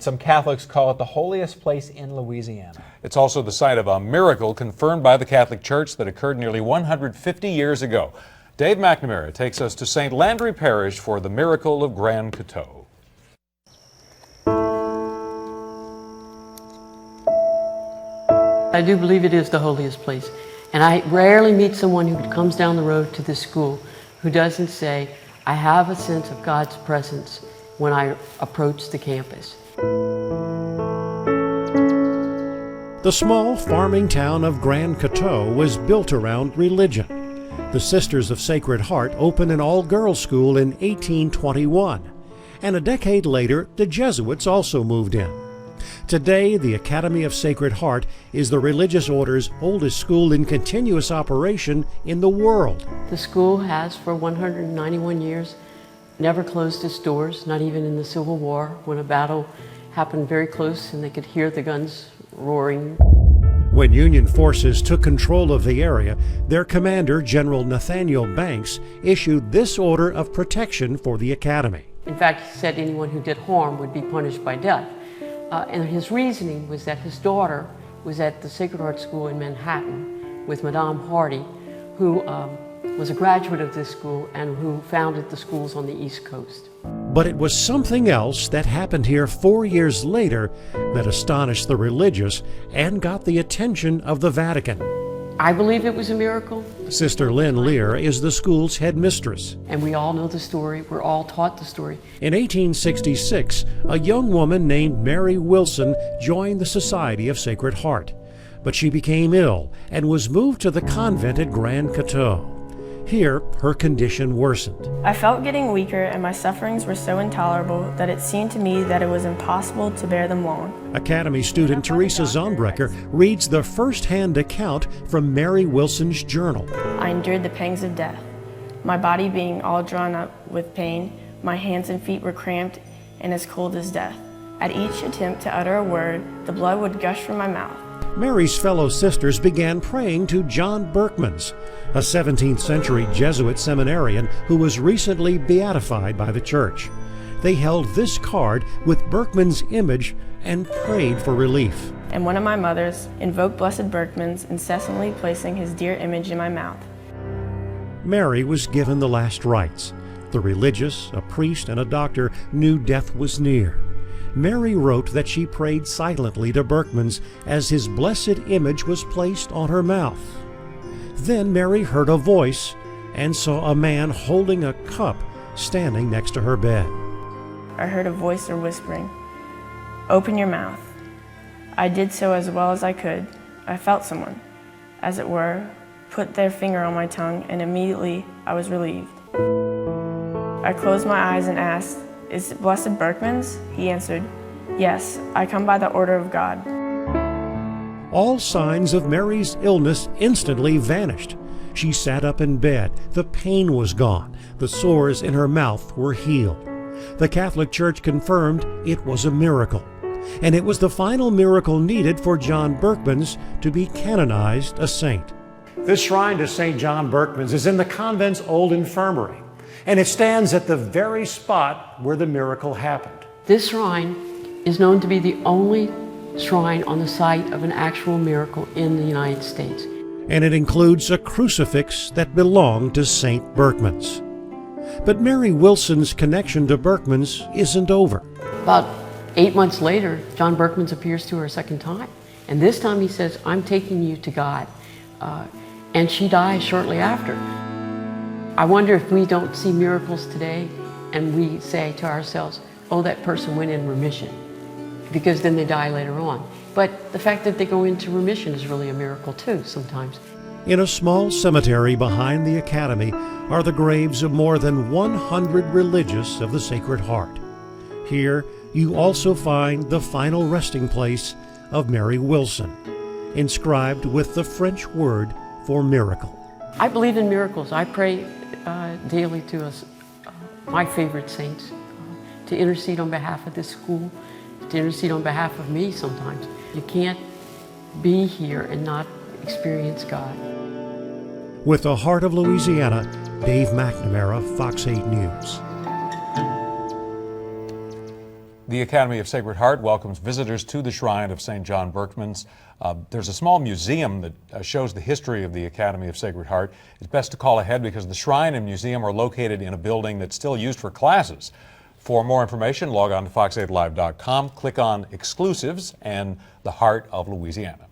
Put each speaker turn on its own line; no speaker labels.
Some Catholics call it the holiest place in Louisiana.
It's also the site of a miracle confirmed by the Catholic Church that occurred nearly 150 years ago. Dave McNamara takes us to St. Landry Parish for the miracle of Grand Coteau.
I do believe it is the holiest place. And I rarely meet someone who comes down the road to this school who doesn't say, I have a sense of God's presence when I approach the campus.
The small farming town of Grand Coteau was built around religion. The Sisters of Sacred Heart opened an all-girls school in 1821, and a decade later, the Jesuits also moved in. Today, the Academy of Sacred Heart is the religious order's oldest school in continuous operation in the world.
The school has, for 191 years, never closed its doors, not even in the Civil War, when a battle happened very close and they could hear the guns roaring.
When Union forces took control of the area, their commander, General Nathaniel Banks, issued this order of protection for the academy.
In fact, he said anyone who did harm would be punished by death. And his reasoning was that his daughter was at the Sacred Heart School in Manhattan with Madame Hardy, who was a graduate of this school and who founded the schools on the East Coast.
But it was something else that happened here 4 years later that astonished the religious and got the attention of the Vatican.
I believe it was a miracle.
Sister Lynn Lear is the school's headmistress.
And we all know the story. We're all taught the story.
In 1866, a young woman named Mary Wilson joined the Society of Sacred Heart. But she became ill and was moved to the convent at Grand Coteau. Here, her condition worsened.
I felt getting weaker, and my sufferings were so intolerable that it seemed to me that it was impossible to bear them long.
Academy student Teresa Zombrecker reads the first-hand account from Mary Wilson's journal.
I endured the pangs of death, my body being all drawn up with pain. My hands and feet were cramped and as cold as death. At each attempt to utter a word, the blood would gush from my mouth.
Mary's fellow sisters began praying to John Berkmans, a 17th century Jesuit seminarian who was recently beatified by the church. They held this card with Berkman's image and prayed for relief.
And one of my mothers invoked Blessed Berkmans, incessantly placing his dear image in my mouth.
Mary was given the last rites. The religious, a priest, and a doctor knew death was near. Mary wrote that she prayed silently to Berkmans as his blessed image was placed on her mouth. Then Mary heard a voice and saw a man holding a cup standing next to her bed.
I heard a voice whispering, "Open your mouth." I did so as well as I could. I felt someone, as it were, put their finger on my tongue, and immediately I was relieved. I closed my eyes and asked, "Is it Blessed Berkmans?" He answered, "Yes, I come by the order of God."
All signs of Mary's illness instantly vanished. She sat up in bed. The pain was gone. The sores in her mouth were healed. The Catholic Church confirmed it was a miracle. And it was the final miracle needed for John Berkmans to be canonized a saint. This shrine to St. John Berkmans is in the convent's old infirmary, and it stands at the very spot where the miracle happened.
This shrine is known to be the only shrine on the site of an actual miracle in the United States.
And it includes a crucifix that belonged to St. Berkmans. But Mary Wilson's connection to Berkmans isn't over.
About 8 months later, John Berkmans appears to her a second time. And this time he says, "I'm taking you to God." And she dies shortly after. I wonder if we don't see miracles today and we say to ourselves, "Oh, that person went in remission," because then they die later on. But the fact that they go into remission is really a miracle too sometimes.
In a small cemetery behind the Academy are the graves of more than 100 religious of the Sacred Heart. Here you also find the final resting place of Mary Wilson, inscribed with the French word for miracle.
I believe in miracles. I pray daily to my favorite saints to intercede on behalf of this school, to intercede on behalf of me sometimes. You can't be here and not experience God.
With the heart of Louisiana, Dave McNamara, Fox 8 News.
The Academy of Sacred Heart welcomes visitors to the shrine of St. John Berchmans. There's a small museum that shows the history of the Academy of Sacred Heart. It's best to call ahead because the shrine and museum are located in a building that's still used for classes. For more information, log on to fox8live.com, click on Exclusives and the Heart of Louisiana.